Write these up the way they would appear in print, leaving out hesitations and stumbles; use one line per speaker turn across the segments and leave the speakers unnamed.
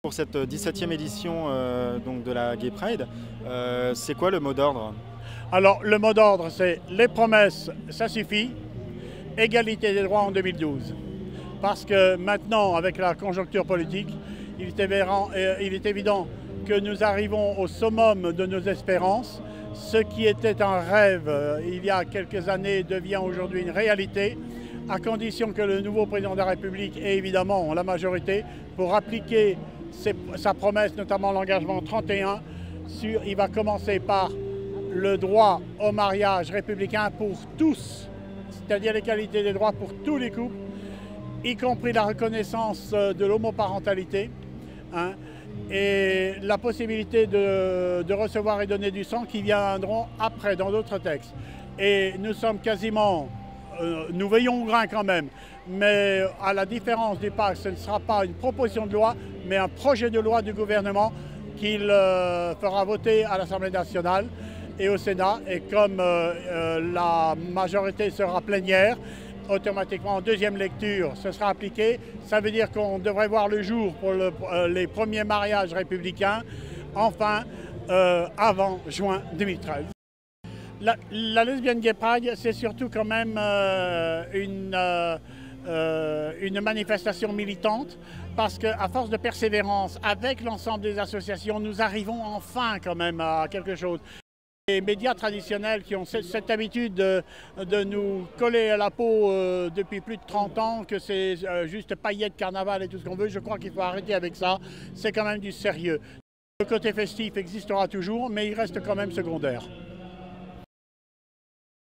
Pour cette 17e édition donc de la Gay Pride, c'est quoi le mot d'ordre?
Alors le mot d'ordre c'est les promesses, ça suffit, égalité des droits en 2012. Parce que maintenant, avec la conjoncture politique, il est évident que nous arrivons au summum de nos espérances. Ce qui était un rêve il y a quelques années devient aujourd'hui une réalité, à condition que le nouveau président de la République ait évidemment la majorité pour appliquer sa promesse, notamment l'engagement 31, il va commencer par le droit au mariage républicain pour tous, c'est-à-dire l'égalité des droits pour tous les couples, y compris la reconnaissance de l'homoparentalité, et la possibilité de recevoir et donner du sang qui viendront après dans d'autres textes. Et nous sommes quasiment, nous veillons au grain quand même, mais à la différence du PAC, ce ne sera pas une proposition de loi, mais un projet de loi du gouvernement qu'il fera voter à l'Assemblée nationale et au Sénat. Et comme la majorité sera plénière, automatiquement en deuxième lecture, ce sera appliqué. Ça veut dire qu'on devrait voir le jour pour les premiers mariages républicains, enfin, avant juin 2013. La Lesbian Gay Pride, c'est surtout quand même une manifestation militante, parce qu'à force de persévérance, avec l'ensemble des associations, nous arrivons enfin quand même à quelque chose. Les médias traditionnels qui ont cette habitude de nous coller à la peau depuis plus de 30 ans, que c'est juste paillettes, carnaval et tout ce qu'on veut, je crois qu'il faut arrêter avec ça. C'est quand même du sérieux. Le côté festif existera toujours, mais il reste quand même secondaire.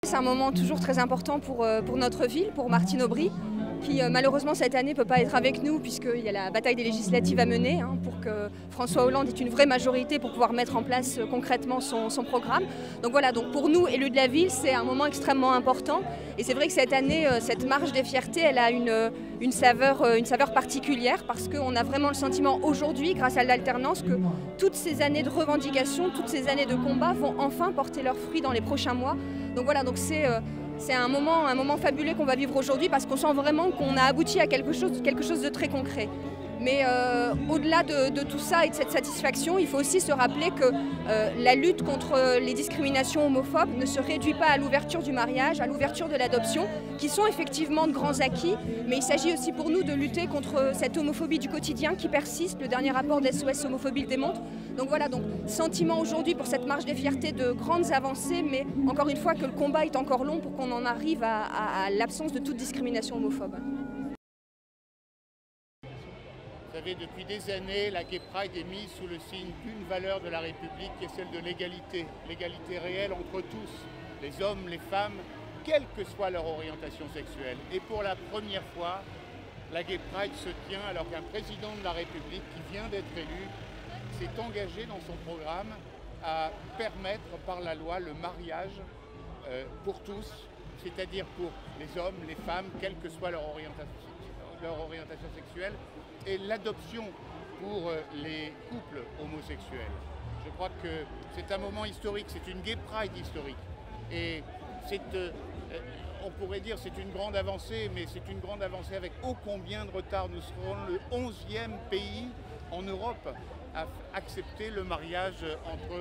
C'est un moment toujours très important pour notre ville, pour Martine Aubry, qui malheureusement cette année ne peut pas être avec nous puisqu'il y a la bataille des législatives à mener pour que François Hollande ait une vraie majorité pour pouvoir mettre en place concrètement son programme. Donc voilà, donc pour nous, élus de la ville, c'est un moment extrêmement important. Et c'est vrai que cette année, cette marche des fiertés, elle a une saveur particulière parce qu'on a vraiment le sentiment aujourd'hui, grâce à l'alternance, que toutes ces années de revendications, toutes ces années de combat vont enfin porter leurs fruits dans les prochains mois. Donc voilà, donc c'est un moment fabuleux qu'on va vivre aujourd'hui parce qu'on sent vraiment qu'on a abouti à quelque chose de très concret. Mais au-delà de tout ça et de cette satisfaction, il faut aussi se rappeler que la lutte contre les discriminations homophobes ne se réduit pas à l'ouverture du mariage, à l'ouverture de l'adoption, qui sont effectivement de grands acquis, mais il s'agit aussi pour nous de lutter contre cette homophobie du quotidien qui persiste. Le dernier rapport d'SOS Homophobie le démontre. Donc voilà, donc sentiment aujourd'hui pour cette marche des fiertés de grandes avancées, mais encore une fois que le combat est encore long pour qu'on en arrive à l'absence de toute discrimination homophobe.
Vous savez, depuis des années, la Gay Pride est mise sous le signe d'une valeur de la République qui est celle de l'égalité. L'égalité réelle entre tous, les hommes, les femmes, quelle que soit leur orientation sexuelle. Et pour la première fois, la Gay Pride se tient alors qu'un président de la République qui vient d'être élu s'est engagé dans son programme à permettre par la loi le mariage pour tous, c'est-à-dire pour les hommes, les femmes, quelle que soit leur orientation sexuelle, et l'adoption pour les couples homosexuels. Je crois que c'est un moment historique, c'est une Gay Pride historique. Et on pourrait dire c'est une grande avancée, mais c'est une grande avancée avec ô combien de retard. Nous serons le 11e pays en Europe à accepter le mariage entre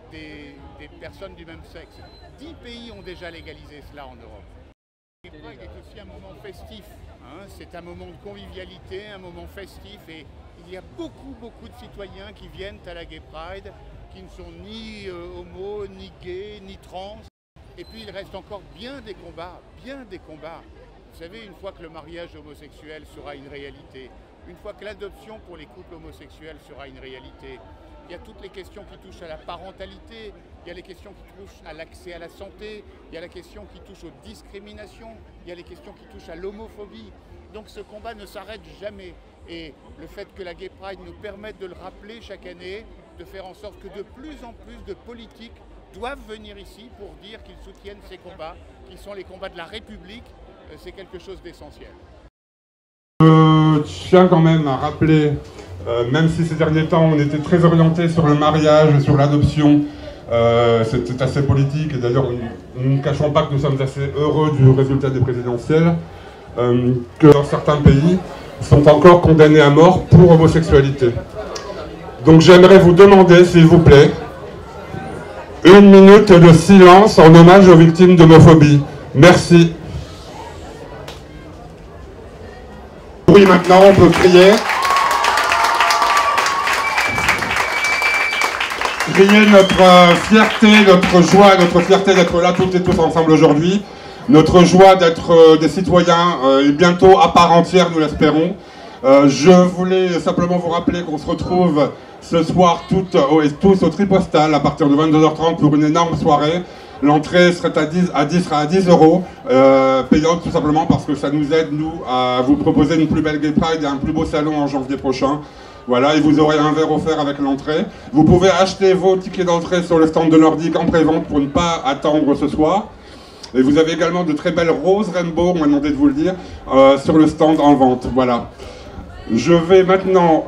des personnes du même sexe. 10 pays ont déjà légalisé cela en Europe. La Gay Pride est aussi un moment festif. C'est un moment de convivialité, un moment festif, et il y a beaucoup de citoyens qui viennent à la Gay Pride, qui ne sont ni homo, ni gays, ni trans. Et puis il reste encore bien des combats. Vous savez, une fois que le mariage homosexuel sera une réalité, une fois que l'adoption pour les couples homosexuels sera une réalité, il y a toutes les questions qui touchent à la parentalité, il y a les questions qui touchent à l'accès à la santé, il y a la question qui touche aux discriminations, il y a les questions qui touchent à l'homophobie. Donc ce combat ne s'arrête jamais. Et le fait que la Gay Pride nous permette de le rappeler chaque année, de faire en sorte que de plus en plus de politiques doivent venir ici pour dire qu'ils soutiennent ces combats, qui sont les combats de la République, c'est quelque chose d'essentiel.
Je tiens quand même à rappeler, même si ces derniers temps on était très orienté sur le mariage, sur l'adoption, c'est assez politique, et d'ailleurs nous ne cachons pas que nous sommes assez heureux du résultat des présidentielles, que dans certains pays, sont encore condamnés à mort pour homosexualité. Donc j'aimerais vous demander, s'il vous plaît, 1 minute de silence en hommage aux victimes d'homophobie. Merci. Oui, maintenant on peut crier. Crier notre fierté, notre joie, notre fierté d'être là toutes et tous ensemble aujourd'hui. Notre joie d'être des citoyens et bientôt à part entière, nous l'espérons. Je voulais simplement vous rappeler qu'on se retrouve ce soir toutes et tous au Tripostal à partir de 22h30 pour une énorme soirée. L'entrée sera à 10 €, payante tout simplement parce que ça nous aide, nous, à vous proposer une plus belle Gay Pride et un plus beau salon en janvier prochain. Voilà, et vous aurez un verre offert avec l'entrée. Vous pouvez acheter vos tickets d'entrée sur le stand de Nordique en pré-vente pour ne pas attendre ce soir. Et vous avez également de très belles roses rainbow, on m'a demandé de vous le dire, sur le stand en vente. Voilà. Je vais maintenant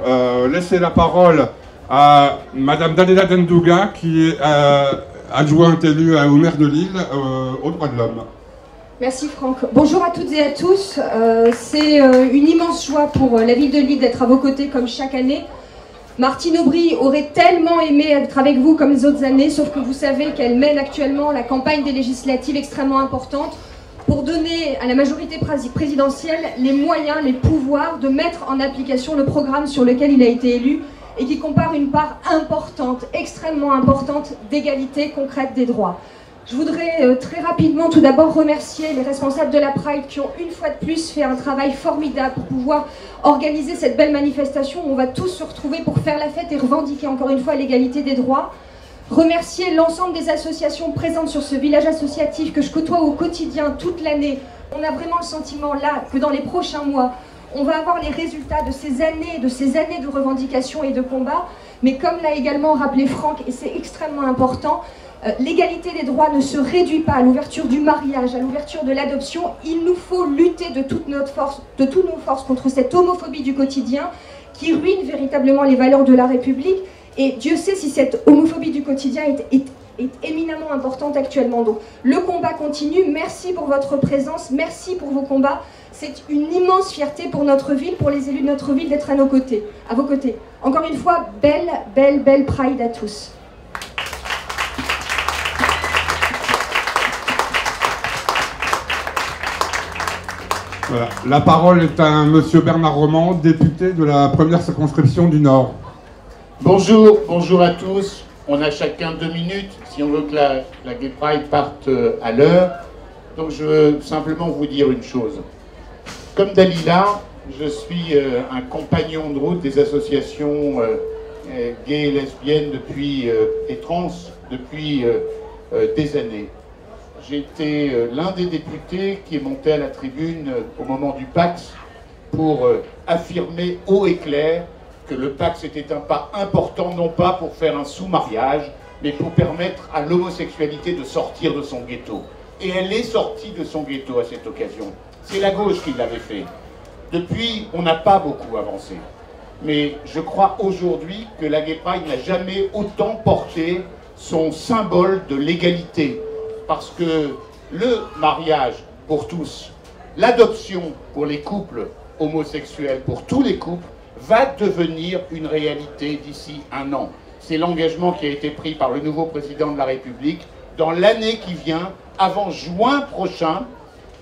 laisser la parole à Madame Dalila Dendouga, qui est adjointe élue au maire de Lille, aux droits de l'homme.
Merci Franck. Bonjour à toutes et à tous. C'est une immense joie pour la ville de Lille d'être à vos côtés comme chaque année. Martine Aubry aurait tellement aimé être avec vous comme les autres années, sauf que vous savez qu'elle mène actuellement la campagne des législatives extrêmement importante pour donner à la majorité présidentielle les moyens, les pouvoirs de mettre en application le programme sur lequel il a été élu et qui compare une part importante, extrêmement importante, d'égalité concrète des droits. Je voudrais très rapidement tout d'abord remercier les responsables de la Pride qui ont une fois de plus fait un travail formidable pour pouvoir organiser cette belle manifestation où on va tous se retrouver pour faire la fête et revendiquer encore une fois l'égalité des droits. Remercier l'ensemble des associations présentes sur ce village associatif que je côtoie au quotidien toute l'année. On a vraiment le sentiment là que dans les prochains mois, on va avoir les résultats de ces années de revendications et de combats. Mais comme l'a également rappelé Franck, et c'est extrêmement important, l'égalité des droits ne se réduit pas à l'ouverture du mariage, à l'ouverture de l'adoption. Il nous faut lutter de toutes nos forces contre cette homophobie du quotidien qui ruine véritablement les valeurs de la République. Et Dieu sait si cette homophobie du quotidien est éminemment importante actuellement. Donc le combat continue. Merci pour votre présence, merci pour vos combats. C'est une immense fierté pour notre ville, pour les élus de notre ville d'être à vos côtés. Encore une fois, belle Pride à tous.
Voilà. La parole est à monsieur Bernard Roman, député de la première circonscription du Nord.
Bonjour à tous. On a chacun 2 minutes si on veut que la Gay Pride parte à l'heure. Donc je veux simplement vous dire une chose. Comme Dalila, je suis un compagnon de route des associations gays et lesbiennes et trans depuis des années. J'ai été l'un des députés qui est monté à la tribune au moment du Pax pour affirmer haut et clair que le Pax était un pas important, non pas pour faire un sous-mariage, mais pour permettre à l'homosexualité de sortir de son ghetto. Et elle est sortie de son ghetto à cette occasion. C'est la gauche qui l'avait fait. Depuis, on n'a pas beaucoup avancé. Mais je crois aujourd'hui que la Gay Pride n'a jamais autant porté son symbole de l'égalité. Parce que le mariage pour tous, l'adoption pour les couples homosexuels, pour tous les couples, va devenir une réalité d'ici 1 an. C'est l'engagement qui a été pris par le nouveau président de la République. Dans l'année qui vient, avant juin prochain,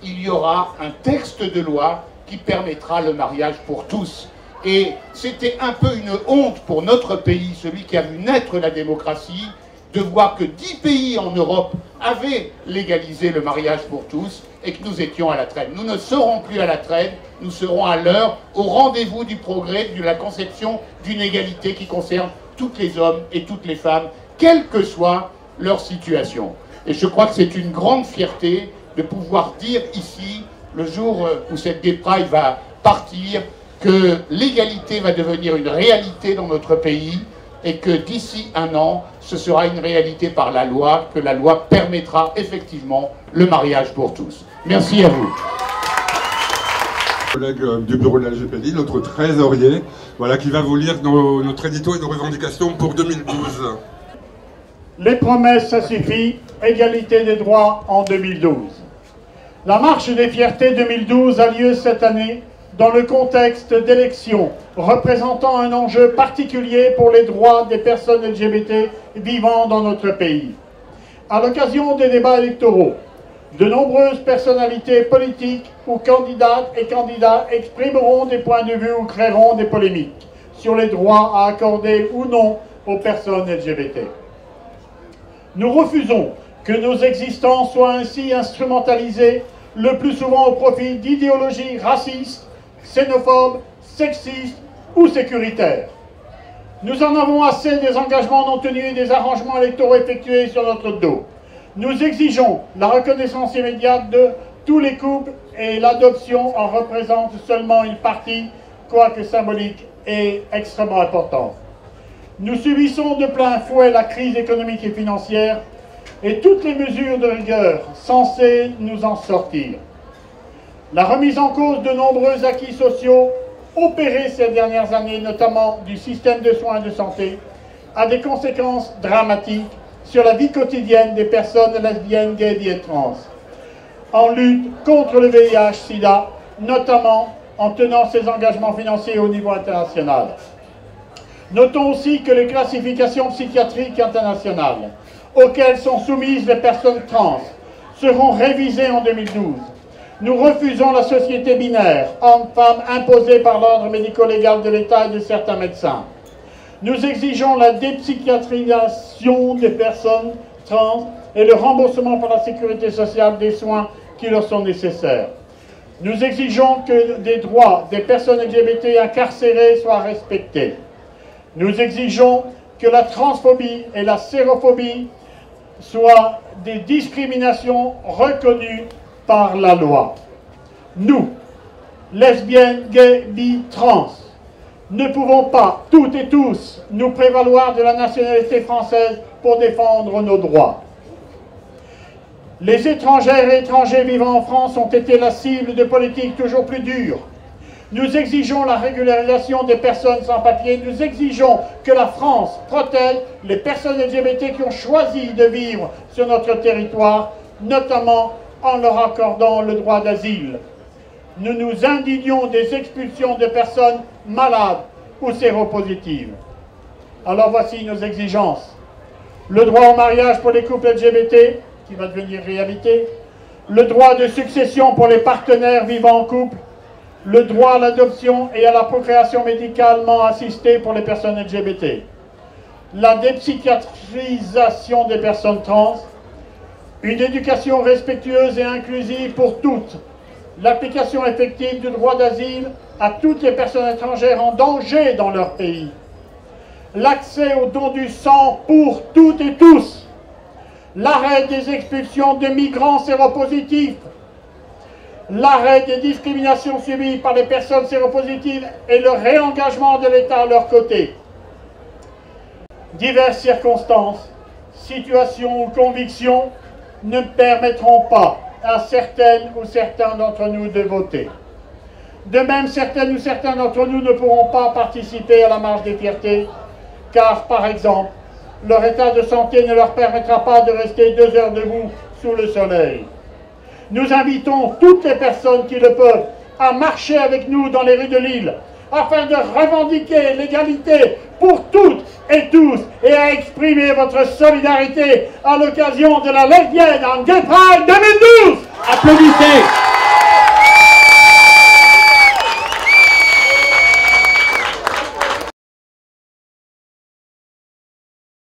il y aura un texte de loi qui permettra le mariage pour tous. Et c'était un peu une honte pour notre pays, celui qui a vu naître la démocratie, de voir que 10 pays en Europe avaient légalisé le mariage pour tous et que nous étions à la traîne. Nous ne serons plus à la traîne, nous serons à l'heure, au rendez-vous du progrès, de la conception d'une égalité qui concerne tous les hommes et toutes les femmes, quelle que soit leur situation. Et je crois que c'est une grande fierté de pouvoir dire ici, le jour où cette Gay Pride va partir, que l'égalité va devenir une réalité dans notre pays et que d'ici 1 an, ce sera une réalité par la loi, que la loi permettra effectivement le mariage pour tous. Merci à vous.
Collègue du bureau de la LGPD, notre trésorier, voilà, qui va vous lire notre édito et nos revendications pour 2012.
Les promesses, ça suffit. Égalité des droits en 2012. La marche des fiertés 2012 a lieu cette année dans le contexte d'élections représentant un enjeu particulier pour les droits des personnes LGBT vivant dans notre pays. À l'occasion des débats électoraux, de nombreuses personnalités politiques ou candidates et candidats exprimeront des points de vue ou créeront des polémiques sur les droits à accorder ou non aux personnes LGBT. Nous refusons que nos existences soient ainsi instrumentalisées, le plus souvent au profit d'idéologies racistes, xénophobes, sexistes ou sécuritaires. Nous en avons assez des engagements non tenus et des arrangements électoraux effectués sur notre dos. Nous exigeons la reconnaissance immédiate de tous les couples et l'adoption en représente seulement une partie, quoique symbolique, et extrêmement importante. Nous subissons de plein fouet la crise économique et financière et toutes les mesures de rigueur censées nous en sortir. La remise en cause de nombreux acquis sociaux opérés ces dernières années, notamment du système de soins de santé, a des conséquences dramatiques sur la vie quotidienne des personnes lesbiennes, gays et trans, en lutte contre le VIH-Sida, notamment en tenant ses engagements financiers au niveau international. Notons aussi que les classifications psychiatriques internationales auxquelles sont soumises les personnes trans seront révisées en 2012. Nous refusons la société binaire, homme-femme, imposée par l'ordre médico-légal de l'État et de certains médecins. Nous exigeons la dépsychiatrisation des personnes trans et le remboursement par la sécurité sociale des soins qui leur sont nécessaires. Nous exigeons que des droits des personnes LGBT incarcérées soient respectés. Nous exigeons que la transphobie et la sérophobie soient des discriminations reconnues par la loi. Nous, lesbiennes, gays, bi, trans, ne pouvons pas, toutes et tous, nous prévaloir de la nationalité française pour défendre nos droits. Les étrangères et étrangers vivant en France ont été la cible de politiques toujours plus dures. Nous exigeons la régularisation des personnes sans papier. Nous exigeons que la France protège les personnes LGBT qui ont choisi de vivre sur notre territoire, notamment en leur accordant le droit d'asile. Nous nous indignons des expulsions de personnes malades ou séropositives. Alors voici nos exigences. Le droit au mariage pour les couples LGBT, qui va devenir réalité. Le droit de succession pour les partenaires vivant en couple. Le droit à l'adoption et à la procréation médicalement assistée pour les personnes LGBT. La dépsychiatrisation des personnes trans. Une éducation respectueuse et inclusive pour toutes. L'application effective du droit d'asile à toutes les personnes étrangères en danger dans leur pays. L'accès au don du sang pour toutes et tous. L'arrêt des expulsions de migrants séropositifs. L'arrêt des discriminations subies par les personnes séropositives et le réengagement de l'État à leur côté. Diverses circonstances, situations ou convictions ne permettront pas à certaines ou certains d'entre nous de voter. De même, certaines ou certains d'entre nous ne pourront pas participer à la marche des fiertés, car, par exemple, leur état de santé ne leur permettra pas de rester 2 heures debout sous le soleil. Nous invitons toutes les personnes qui le peuvent à marcher avec nous dans les rues de Lille, afin de revendiquer l'égalité pour toutes et tous et à exprimer votre solidarité à l'occasion de la Lesbian and Gay Pride 2012.
Applaudissez.